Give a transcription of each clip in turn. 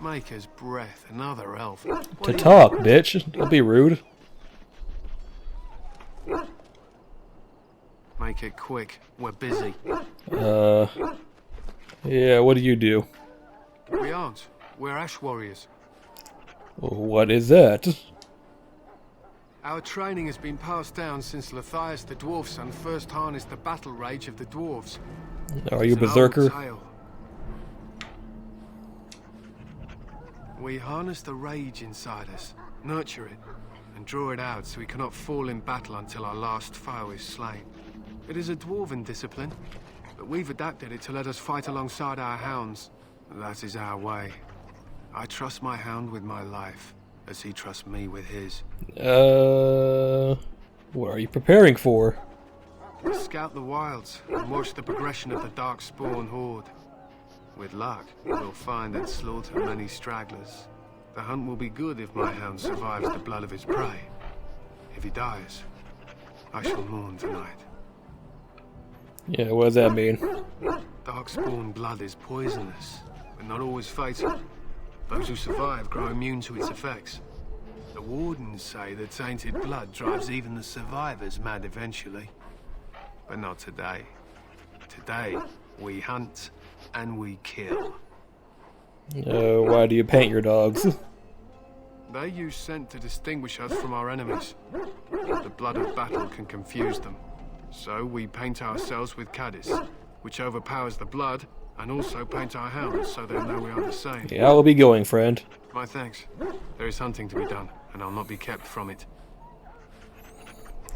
Maker's breath, another elf. To talk, bitch. Don't be rude. Make it quick. We're busy. Yeah, what do you do? We aren't. We're ash warriors. What is that? Our training has been passed down since Lathias the dwarf son first harnessed the battle rage of the dwarves. Are you It's an old berserker? tale. We harness the rage inside us, nurture it, and draw it out so we cannot fall in battle until our last foe is slain. It is a dwarven discipline, but we've adapted it to let us fight alongside our hounds. That is our way. I trust my hound with my life, as he trusts me with his. What are you preparing for? Scout the wilds and watch the progression of the darkspawn horde. With luck, we'll find and slaughter many stragglers. The hunt will be good if my hound survives the blood of his prey. If he dies, I shall mourn tonight. Yeah, what does that mean? Darkspawn blood is poisonous, but not always fatal. Those who survive grow immune to its effects. The wardens say that tainted blood drives even the survivors mad eventually. But not today. Today, we hunt and we kill. Why do you paint your dogs? They use scent to distinguish us from our enemies. The blood of battle can confuse them. So we paint ourselves with caddis, which overpowers the blood, and also paint our hounds so they know we are the same. Yeah, I'll be going, friend. My thanks. There is hunting to be done, and I'll not be kept from it.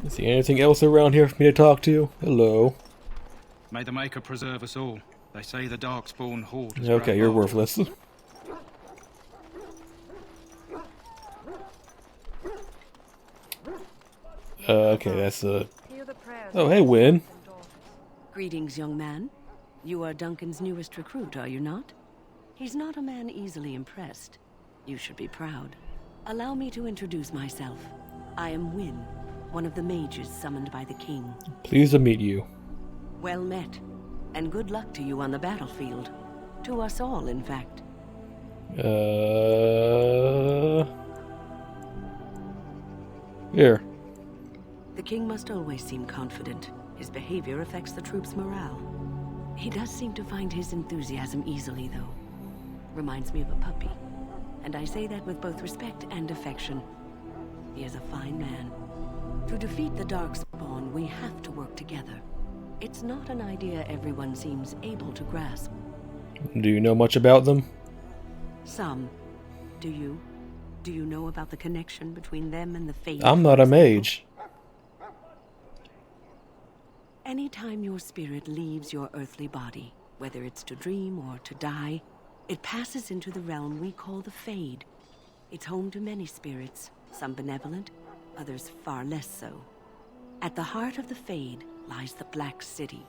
Is there anything else around here for me to talk to? Hello. May the Maker preserve us all. They say the Darkspawn horde is Okay, you're rampant. worthless. Okay, that's Oh, hey, Win. Greetings, young man. You are Duncan's newest recruit, are you not? He's not a man easily impressed. You should be proud. Allow me to introduce myself. I am Win, one of the mages summoned by the king. Pleased to meet you. Well met, and good luck to you on the battlefield. To us all, in fact. Here. The king must always seem confident. His behavior affects the troops' morale. He does seem to find his enthusiasm easily, though. Reminds me of a puppy. And I say that with both respect and affection. He is a fine man. To defeat the Darkspawn, we have to work together. It's not an idea everyone seems able to grasp. Do you know much about them? Some. Do you? Do you know about the connection between them and the Fade? I'm not a mage. Anytime your spirit leaves your earthly body, whether it's to dream or to die, it passes into the realm we call the Fade. It's home to many spirits, some benevolent, others far less so. At the heart of the Fade lies the Black City.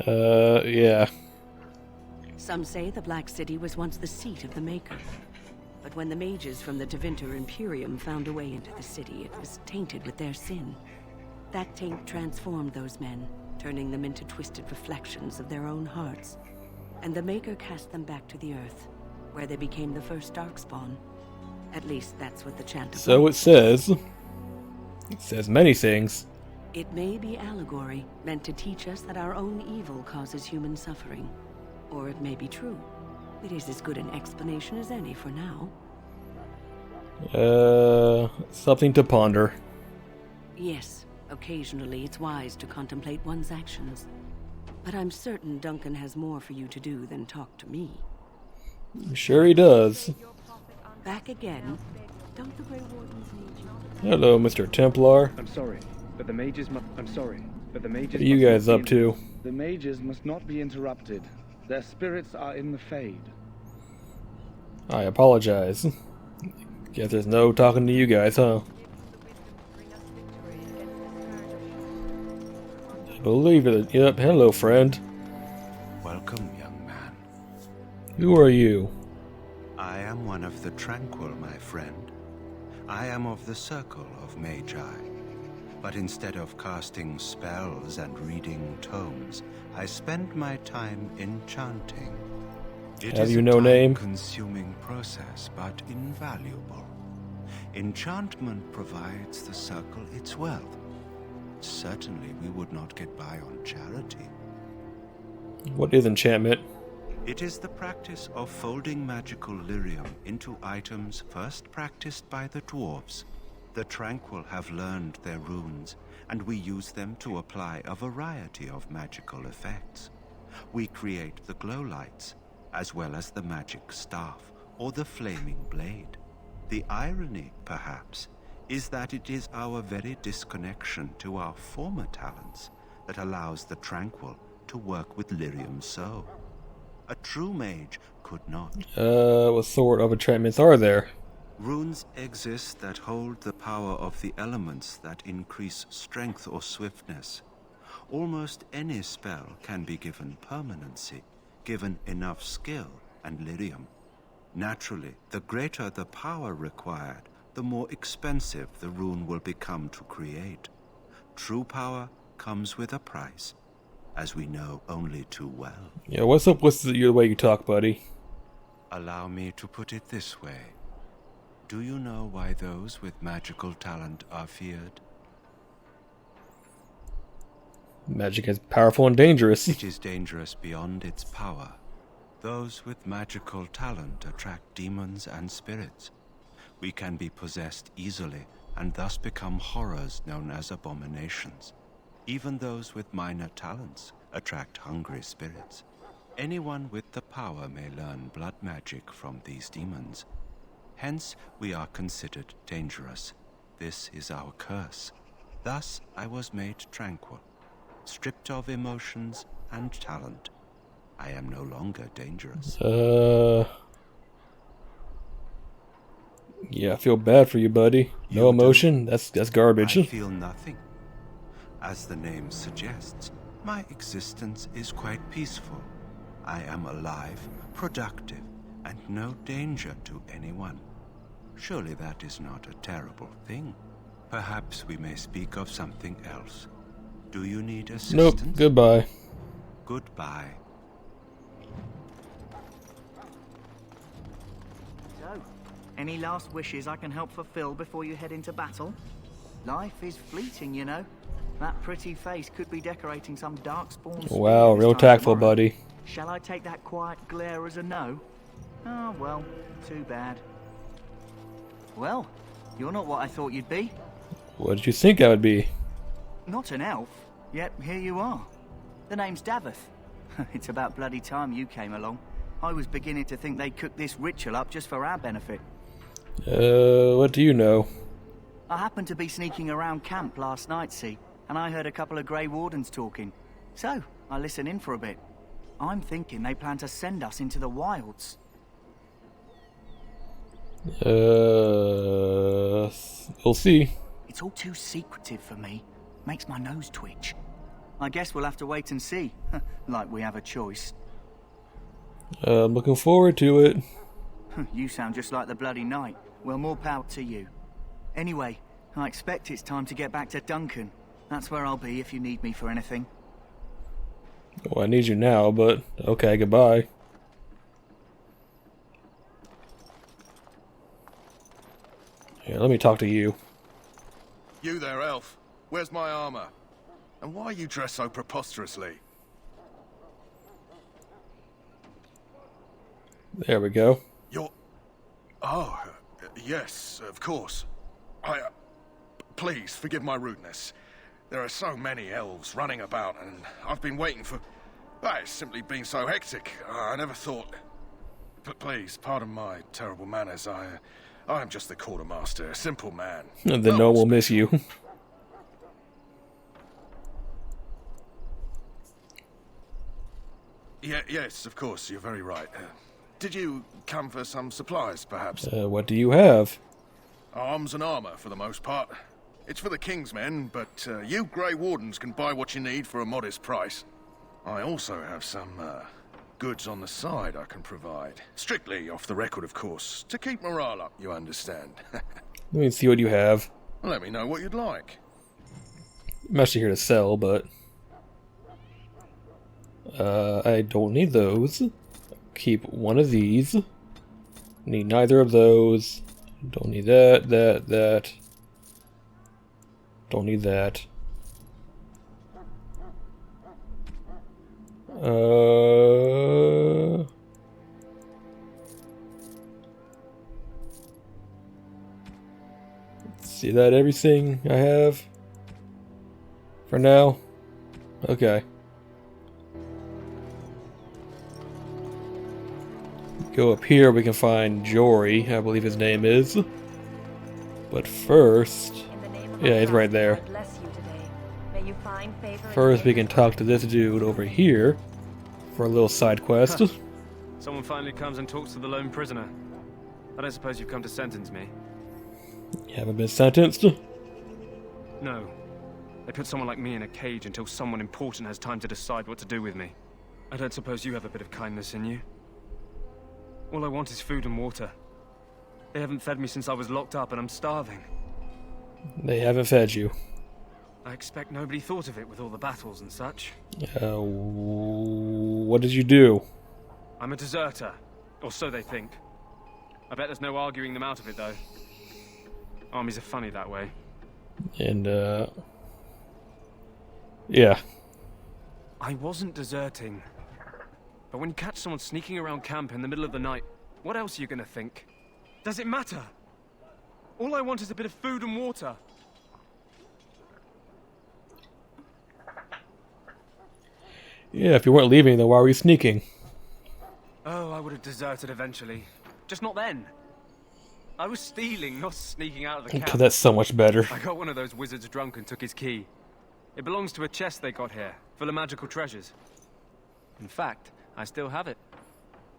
Yeah. Some say the Black City was once the seat of the Maker. But when the mages from the Tevinter Imperium found a way into the city, it was tainted with their sin. That taint transformed those men, turning them into twisted reflections of their own hearts. And the Maker cast them back to the Earth, where they became the first Darkspawn. At least that's what the chant So it says. It says many things. It may be allegory, meant to teach us that our own evil causes human suffering. Or it may be true. It is as good an explanation as any for now. Something to ponder. Yes, occasionally it's wise to contemplate one's actions. But I'm certain Duncan has more for you to do than talk to me. Sure he does. Back again? Don't the Grey Wardens need you? Hello, Mr. Templar. I'm sorry, but the mages must... I'm sorry, but the mages What are you guys up to? The mages must not be interrupted. Their spirits are in the Fade. I apologize. Guess there's no talking to you guys, huh? I believe it. Yep, hello, friend. Welcome, young man. Who are you? I am one of the Tranquil, my friend. I am of the Circle of Magi. But instead of casting spells and reading tomes, I spend my time enchanting. It Have is you a no name? time-consuming process, but invaluable. Enchantment provides the circle its wealth. Certainly we would not get by on charity. What is enchantment? It is the practice of folding magical lyrium into items first practiced by the dwarves. The Tranquil have learned their runes, and we use them to apply a variety of magical effects. We create the glow lights, as well as the magic staff or the flaming blade. The irony, perhaps, is that it is our very disconnection to our former talents that allows the Tranquil to work with lyrium so. A true mage could not. What sort of enchantments are there? Runes exist that hold the power of the elements that increase strength or swiftness. Almost any spell can be given permanency, given enough skill and lyrium. Naturally, the greater the power required, the more expensive the rune will become to create. True power comes with a price, as we know only too well. Yeah, what's up with the way you talk, buddy? Allow me to put it this way. Do you know why those with magical talent are feared? Magic is powerful and dangerous. It is dangerous beyond its power. Those with magical talent attract demons and spirits. We can be possessed easily and thus become horrors known as abominations. Even those with minor talents attract hungry spirits. Anyone with the power may learn blood magic from these demons. Hence, we are considered dangerous. This is our curse. Thus, I was made tranquil, stripped of emotions and talent. I am no longer dangerous. Yeah, I feel bad for you, buddy. No You emotion? That's garbage. I feel nothing. As the name suggests, my existence is quite peaceful. I am alive, productive, and no danger to anyone. Surely that is not a terrible thing. Perhaps we may speak of something else. Do you need assistance? Nope, goodbye. Goodbye. So, any last wishes I can help fulfill before you head into battle? Life is fleeting, you know. That pretty face could be decorating some darkspawn. Wow, real tactful, buddy. Shall I take that quiet glare as a no? Oh, well, too bad. Well, you're not what I thought you'd be. What did you think I would be? Not an elf, yet here you are. The name's Davith. It's about bloody time you came along. I was beginning to think they cooked this ritual up just for our benefit. What do you know? I happened to be sneaking around camp last night, see, and I heard a couple of Grey Wardens talking. So, I listened in for a bit. I'm thinking they plan to send us into the wilds. We'll see. It's all too secretive for me. Makes my nose twitch. I guess we'll have to wait and see. Like we have a choice. I'm looking forward to it. You sound just like the bloody knight. Well, more power to you. Anyway, I expect it's time to get back to Duncan. That's where I'll be if you need me for anything. Well, I need you now, but okay, goodbye. Here, let me talk to you. You there, elf. Where's my armor? And why are you dressed so preposterously? There we go. You're... Oh, yes, of course. Please, forgive my rudeness. There are so many elves running about, and I've been waiting for... Well, it's simply been so hectic. I never thought... But please, pardon my terrible manners. I am just the quartermaster, a simple man. Then no one will miss you. Yes, of course, you're very right. Did you come for some supplies, perhaps? What do you have? Arms and armor, for the most part. It's for the King's men, but you Grey Wardens can buy what you need for a modest price. I also have some goods on the side I can provide. Strictly off the record, of course. To keep morale up, you understand. Let me see what you have. Let me know what you'd like. I'm actually here to sell, but... I don't need those. keep one of these. Need neither of those. Don't need that. Don't need that. See that everything I have for now? Okay. Go up here, we can find Jory, I believe his name is. But first, yeah, he's right there. First, we can talk to this dude over here for a little side quest. Someone finally comes and talks to the lone prisoner. I don't suppose you've come to sentence me. You haven't been sentenced? No. They put someone like me in a cage until someone important has time to decide what to do with me. I don't suppose you have a bit of kindness in you? All I want is food and water. They haven't fed me since I was locked up and I'm starving. They haven't fed you. I expect nobody thought of it with all the battles and such. What did you do? I'm a deserter, or so they think. I bet there's no arguing them out of it, though. Armies are funny that way. And, yeah. I wasn't deserting. But when you catch someone sneaking around camp in the middle of the night, what else are you gonna think? Does it matter? All I want is a bit of food and water. Yeah, if you weren't leaving, then why were you sneaking? Oh, I would have deserted eventually. Just not then. I was stealing, not sneaking out of the camp. Because that's so much better. I got one of those wizards drunk and took his key. It belongs to a chest they got here, full of magical treasures. In fact, I still have it.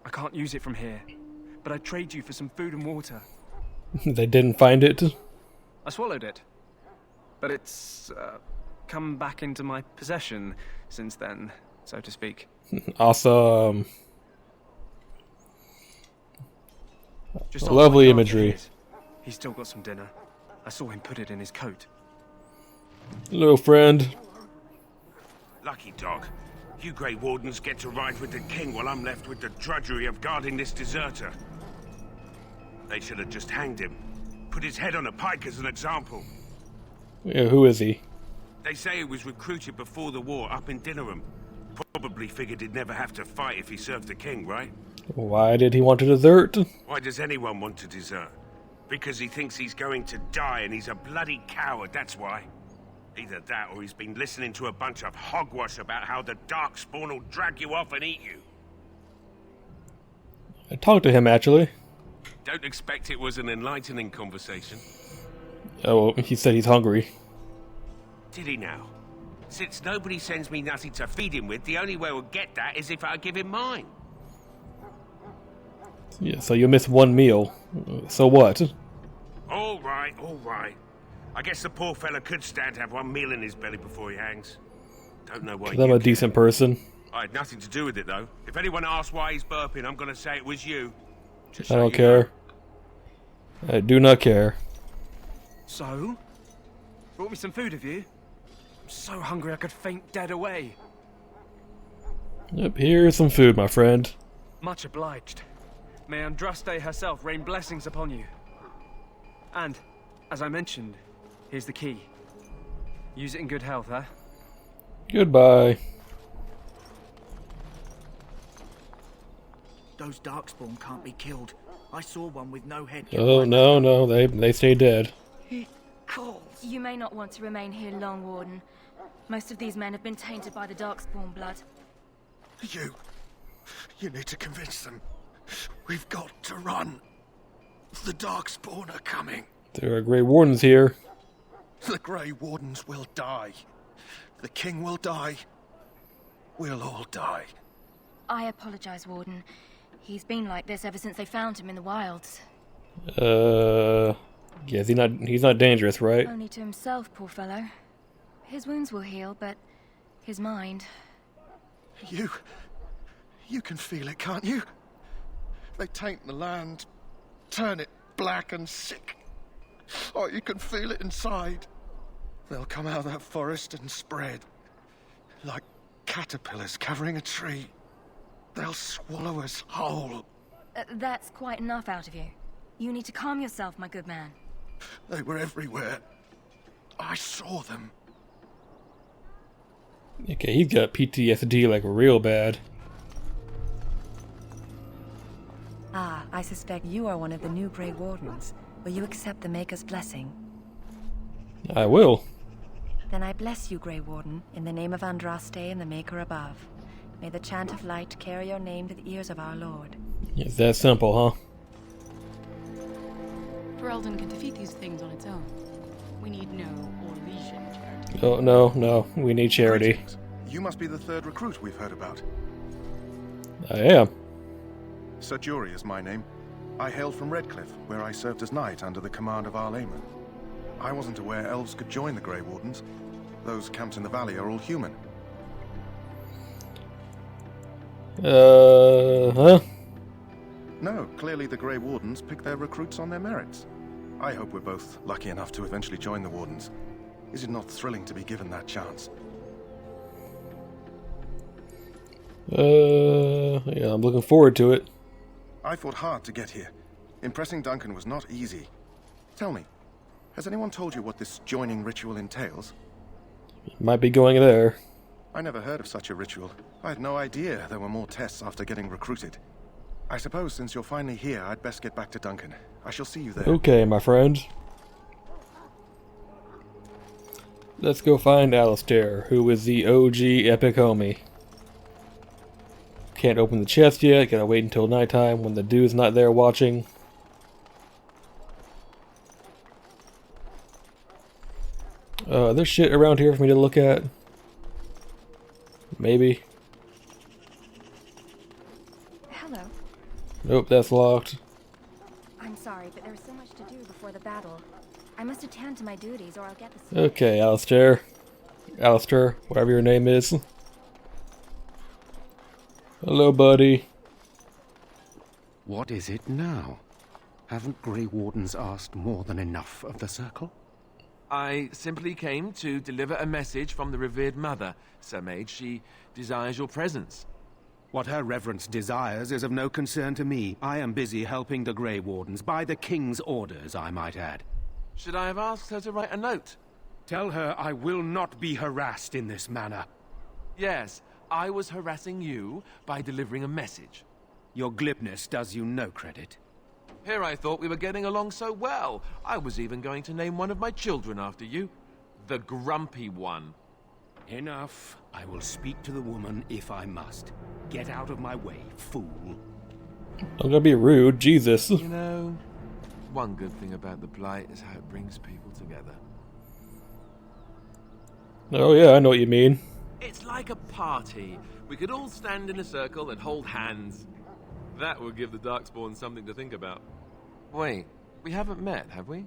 I can't use it from here, but I'd trade you for some food and water. They didn't find it? I swallowed it. But it's, come back into my possession since then, so to speak. Awesome. Just Lovely ask my guard imagery. here. He's still got some dinner. I saw him put it in his coat. Hello, friend. Lucky dog. You Grey Wardens get to ride with the king while I'm left with the drudgery of guarding this deserter. They should have just hanged him. Put his head on a pike as an example. Yeah, who is he? They say he was recruited before the war up in Dinnerham. Probably figured he'd never have to fight if he served the king, right? Why did he want to desert? Why does anyone want to desert? Because he thinks he's going to die and he's a bloody coward, that's why. Either that or he's been listening to a bunch of hogwash about how the Darkspawn will drag you off and eat you. I talked to him, actually. Don't expect it was an enlightening conversation. Oh, he said he's hungry. Did he now? Since nobody sends me nothing to feed him with, the only way we'll get that is if I give him mine. Yeah, so you miss one meal. So what? All right, all right. I guess the poor fella could stand to have one meal in his belly before he hangs. Don't know why. 'Cause I'm a decent person. I had nothing to do with it, though. If anyone asks why he's burping, I'm going to say it was you. Just I so don't you care. I do not care. So? Brought me some food, have you? I'm so hungry I could faint dead away. Yep, here's some food, my friend. Much obliged. May Andraste herself rain blessings upon you. And, as I mentioned, here's the key. Use it in good health, huh? Goodbye. Those Darkspawn can't be killed. I saw one with no head. Oh, no, they stay dead. He calls. You may not want to remain here long, Warden. Most of these men have been tainted by the Darkspawn blood. You need to convince them. We've got to run. The Darkspawn are coming. There are Grey Wardens here. The Grey Wardens will die. The King will die. We'll all die. I apologize, Warden. He's been like this ever since they found him in the wilds. Yes, he's not dangerous, right? Only to himself, poor fellow. His wounds will heal, but his mind... You can feel it, can't you? They taint the land, turn it black and sick. Oh, you can feel it inside. They'll come out of that forest and spread, like caterpillars covering a tree. They'll swallow us whole. That's quite enough out of you. You need to calm yourself, my good man. They were everywhere. I saw them. Okay, he's got PTSD like real bad. Ah, I suspect you are one of the new Grey Wardens. Will you accept the Maker's blessing? I will. Then I bless you, Grey Warden, in the name of Andraste and the Maker above. May the chant of light carry your name to the ears of our Lord. It's that simple, huh? Ferelden can defeat these things on its own. We need no Orlesian charity. Oh, no. We need charity. Greetings. You must be the third recruit we've heard about. I am. Sir Jury is my name. I hail from Redcliffe, where I served as knight under the command of Arl Eamon. I wasn't aware elves could join the Grey Wardens. Those camped in the valley are all human. Huh? No, clearly the Grey Wardens pick their recruits on their merits. I hope we're both lucky enough to eventually join the Wardens. Is it not thrilling to be given that chance? Yeah, I'm looking forward to it. I fought hard to get here. Impressing Duncan was not easy. Tell me, has anyone told you what this joining ritual entails? Might be going there. I never heard of such a ritual. I had no idea there were more tests after getting recruited. I suppose since you're finally here, I'd best get back to Duncan. I shall see you there. Okay, my friend. Let's go find Alistair, who is the OG epic homie. Can't open the chest yet, gotta wait until nighttime when the dude's not there watching. There's shit around here for me to look at. Maybe. Hello. Nope, that's locked. I'm sorry, but there's so much to do before the battle. I must attend to my duties or I'll get the... Okay, Alistair. Alistair, whatever your name is. Hello, buddy. What is it now? Haven't Grey Wardens asked more than enough of the Circle? I simply came to deliver a message from the revered mother, Sir Mage. She desires your presence. What her reverence desires is of no concern to me. I am busy helping the Grey Wardens, by the King's orders, I might add. Should I have asked her to write a note? Tell her I will not be harassed in this manner. Yes, I was harassing you by delivering a message. Your glibness does you no credit. Here I thought we were getting along so well. I was even going to name one of my children after you. The Grumpy One. Enough. I will speak to the woman if I must. Get out of my way, fool. I'm gonna be rude, Jesus. You know, one good thing about the Blight is how it brings people together. Oh yeah, I know what you mean. It's like a party. We could all stand in a circle and hold hands. That would give the Darkspawn something to think about. Wait, we haven't met, have we?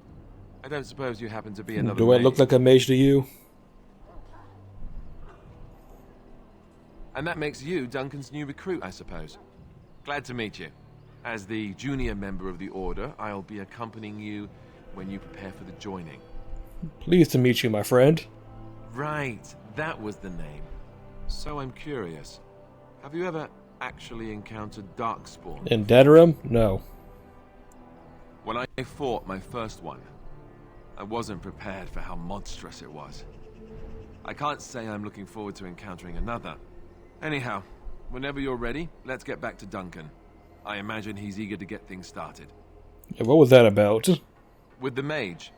I don't suppose you happen to be another Do I mage? look like a mage to you? And that makes you Duncan's new recruit, I suppose. Glad to meet you. As the junior member of the Order, I'll be accompanying you when you prepare for the joining. Pleased to meet you, my friend. Right, that was the name. So I'm curious. Have you ever actually encountered Darkspawn? In Dedarim? No. When I fought my first one, I wasn't prepared for how monstrous it was. I can't say I'm looking forward to encountering another. Anyhow, whenever you're ready, let's get back to Duncan. I imagine he's eager to get things started. Yeah, what was that about? With the mage.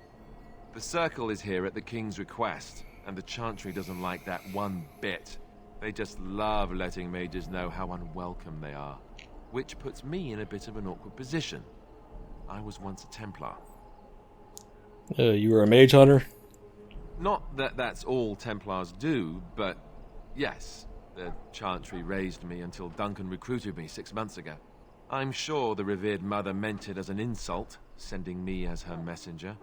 The Circle is here at the King's request, and the Chantry doesn't like that one bit. They just love letting mages know how unwelcome they are, which puts me in a bit of an awkward position. I was once a Templar. You were a mage hunter? Not that that's all Templars do, but yes, the Chantry raised me until Duncan recruited me 6 months ago. I'm sure the revered mother meant it as an insult, sending me as her messenger,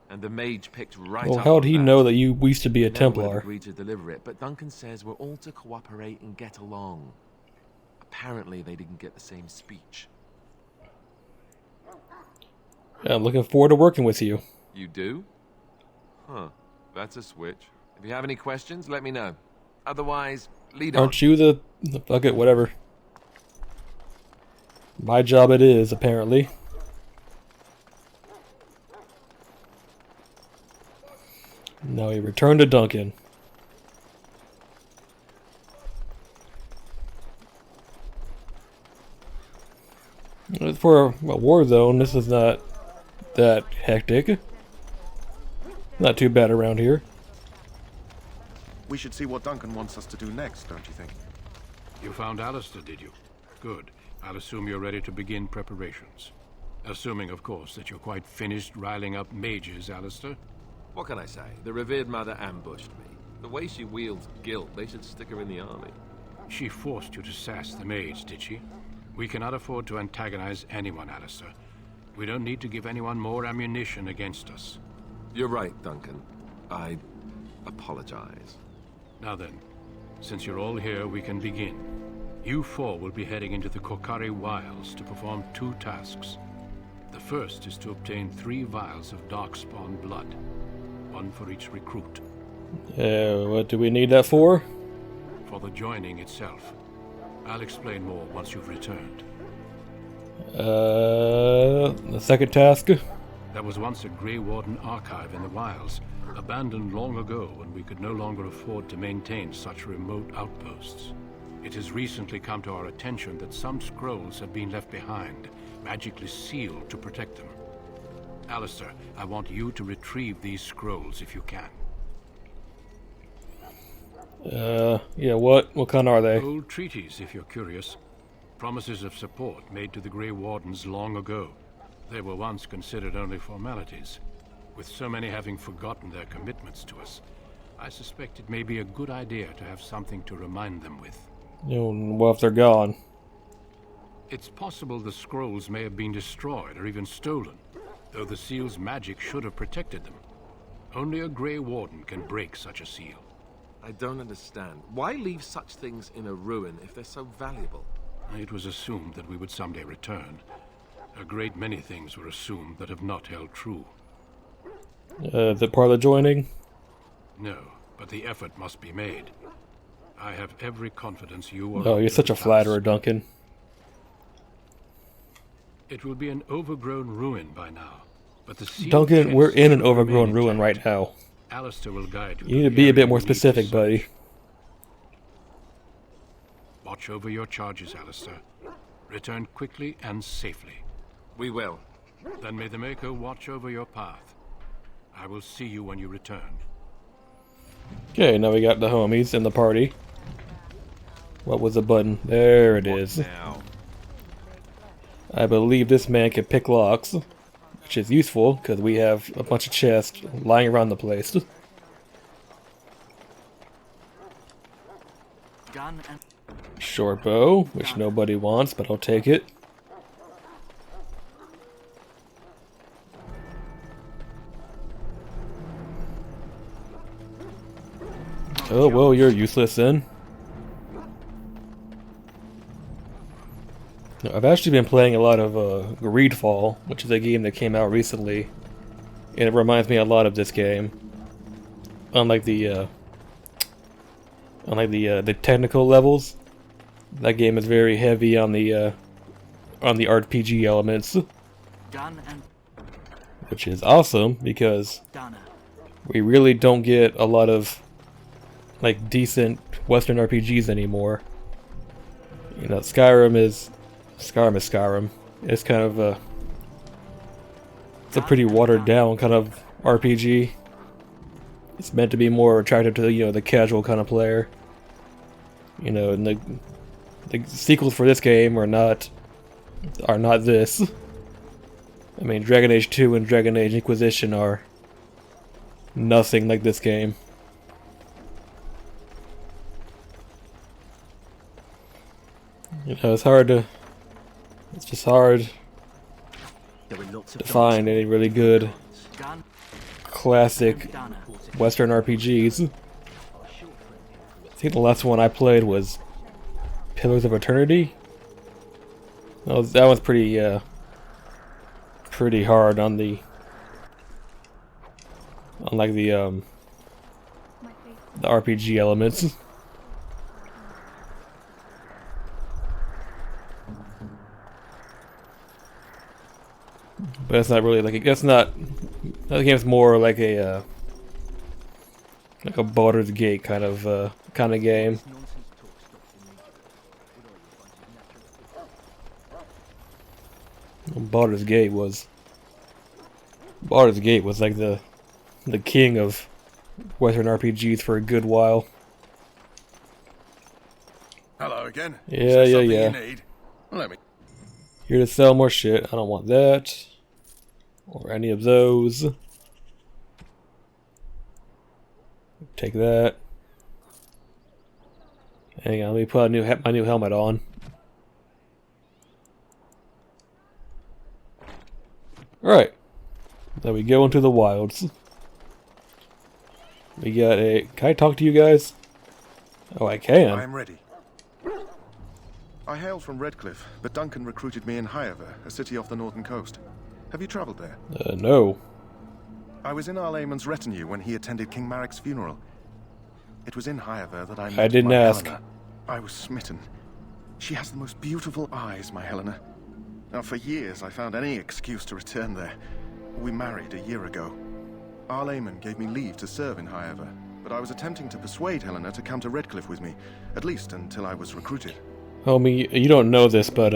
and the mage picked right up. Well, how'd he know that you used to be a Never Templar? agreed to deliver it, but Duncan says we're all to cooperate and get along. Apparently, they didn't get the same speech. Yeah, I'm looking forward to working with you. You do? Huh. That's a switch. If you have any questions, let me know. Otherwise, lead on. Aren't you the... Fuck it, whatever. My job it is, apparently. Now we return to Duncan. For a war zone, this is not that hectic. Not too bad around here. We should see what Duncan wants us to do next, don't you think? You found Alistair, did you? Good. I'll assume you're ready to begin preparations. Assuming, of course, that you're quite finished riling up mages, Alistair. What can I say? The revered mother ambushed me. The way she wields guilt, they should stick her in the army. She forced you to sass the mage, did she? We cannot afford to antagonize anyone, Alistair. We don't need to give anyone more ammunition against us. You're right, Duncan. I apologize. Now then, since you're all here, we can begin. You four will be heading into the Korcari Wilds to perform 2 tasks. The first is to obtain 3 vials of Darkspawn blood, 1 for each recruit. What do we need that for? For the joining itself. I'll explain more once you've returned. The second task? There was once a Grey Warden archive in the wilds, abandoned long ago when we could no longer afford to maintain such remote outposts. It has recently come to our attention that some scrolls have been left behind, magically sealed to protect them. Alistair, I want you to retrieve these scrolls if you can. Yeah, what? What kind are they? Old treaties, if you're curious. Promises of support made to the Grey Wardens long ago. They were once considered only formalities. With so many having forgotten their commitments to us, I suspect it may be a good idea to have something to remind them with. Well, if they're gone. It's possible the scrolls may have been destroyed or even stolen, though the seal's magic should have protected them. Only a Grey Warden can break such a seal. I don't understand. Why leave such things in a ruin if they're so valuable? It was assumed that we would someday return. A great many things were assumed that have not held true. The part of the joining? No, but the effort must be made. I have every confidence you are... Oh, you're such a flatterer, Duncan. It will be an overgrown ruin by now, but the seal Duncan, we're in an overgrown ruin right now. Alistair will guide you. You need to be a bit more specific, buddy. Watch over your charges, Alistair. Return quickly and safely. We will. Then may the Maker watch over your path. I will see you when you return. Okay, now we got the homies in the party. What was the button? There it is. Now? I believe this man can pick locks, which is useful because we have a bunch of chests lying around the place. Gun and Short bow, which nobody wants, but I'll take it. Oh, well, you're useless then. No, I've actually been playing a lot of Greedfall, which is a game that came out recently, and it reminds me a lot of this game. Unlike the technical levels, that game is very heavy on the RPG elements, gun and which is awesome because we really don't get a lot of like decent Western RPGs anymore. You know, Skyrim is Skyrim. It's kind of it's a pretty watered down kind of RPG. It's meant to be more attractive to the casual kind of player. You know, and the sequels for this game are not this. I mean, Dragon Age 2 and Dragon Age Inquisition are nothing like this game. You know, it's just hard to find any really good classic Western RPGs. I think the last one I played was Pillars of Eternity. That was pretty hard on the RPG elements. But it's not really like that's not. That game's more like a Baldur's Gate kind of game. Baldur's Gate was like the king of Western RPGs for a good while. Hello again. Yeah. You need? Let me. Here to sell more shit. I don't want that or any of those. Take that. Hang on, let me put my new helmet on. Alright. Now we go into the wilds. We got a... Can I talk to you guys? Oh, I can. I am ready. I hail from Redcliffe, but Duncan recruited me in Highever, a city off the northern coast. Have you travelled there? No. I was in Arlayman's retinue when he attended King Maric's funeral. It was in Highever that I met I didn't my ask. Helena. I was smitten. She has the most beautiful eyes, my Helena. Now, for years, I found any excuse to return there. We married a year ago. Arlayman gave me leave to serve in Highever, but I was attempting to persuade Helena to come to Redcliffe with me, at least until I was recruited. Homie, you don't know this, but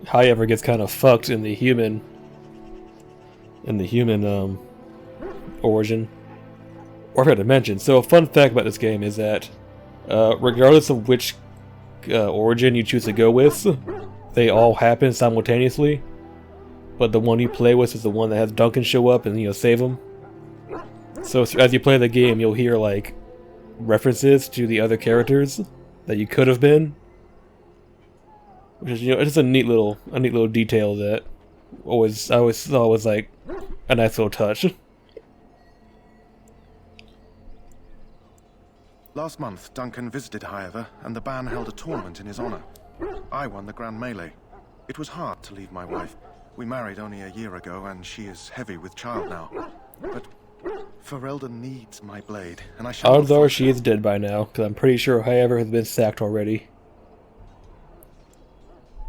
Highever gets kind of fucked in the human origin. Or I forgot to mention. So a fun fact about this game is that regardless of which origin you choose to go with, they all happen simultaneously. But the one you play with is the one that has Duncan show up and save him. So as you play the game, you'll hear like references to the other characters that you could have been, which is it's a neat little detail that I always thought was like a nice little touch. Last month, Duncan visited Highever, and the band held a tournament in his honor. I won the Grand Melee. It was hard to leave my wife. We married only a year ago, and she is heavy with child now. But Ferelden needs my blade, and I shall... Odds are she is dead by now, because I'm pretty sure Highever has been sacked already.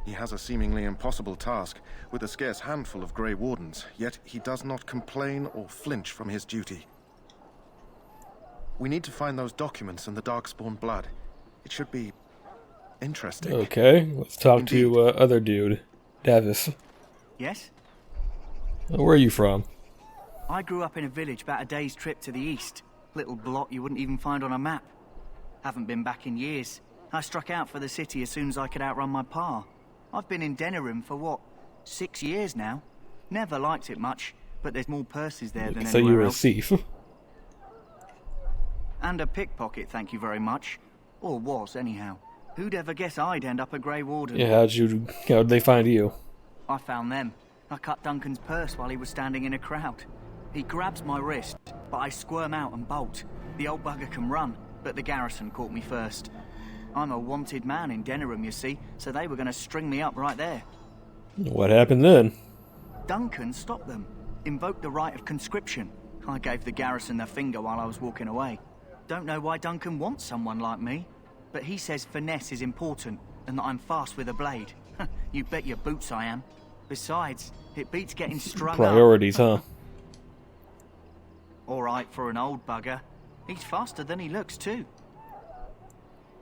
He has a seemingly impossible task, with a scarce handful of Grey Wardens, yet he does not complain or flinch from his duty. We need to find those documents and the Darkspawn blood. It should be interesting. Okay, let's talk to other dude, Davis. Yes? Where are you from? I grew up in a village about a day's trip to the east. Little blot you wouldn't even find on a map. Haven't been back in years. I struck out for the city as soon as I could outrun my pa. I've been in Denerim for what, 6 years now? Never liked it much, but there's more purses there than So anywhere you were a else. thief. And a pickpocket, thank you very much. Or was, anyhow. Who'd ever guess I'd end up a Grey Warden? Yeah, how'd they find you? I found them. I cut Duncan's purse while he was standing in a crowd. He grabs my wrist, but I squirm out and bolt. The old bugger can run, but the garrison caught me first. I'm a wanted man in Denerim, you see, so they were going to string me up right there. What happened then? Duncan stopped them, invoked the right of conscription. I gave the garrison the finger while I was walking away. Don't know why Duncan wants someone like me, but he says finesse is important and that I'm fast with a blade. You bet your boots I am. Besides, it beats getting strung Priorities, up. huh? Alright for an old bugger. He's faster than he looks, too.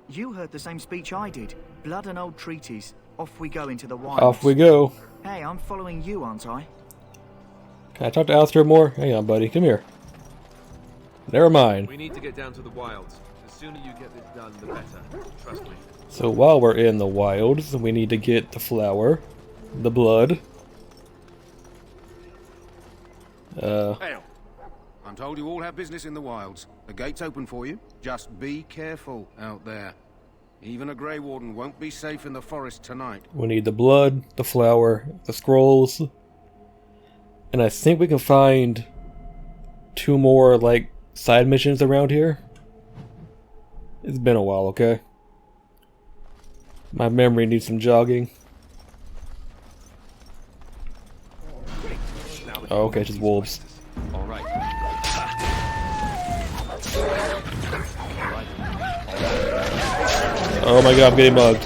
You heard the same speech I did. Blood and old treaties. Off we go into the wilds. Off we go. Hey, I'm following you, aren't I? Can I talk to Alistair more? Hang on, buddy. Come here. Never mind. We need to get down to the wilds. The sooner you get this done, the better. Trust me. So while we're in the wilds, we need to get the flower, the blood. Hell, I'm told you all have business in the wilds. The gate's open for you. Just be careful out there. Even a Grey Warden won't be safe in the forest tonight. We need the blood, the flower, the scrolls. And I think we can find 2 more, like, side missions around here. It's been a while, okay? My memory needs some jogging. Oh, okay, just wolves. All right. Oh my god, I'm getting mugged.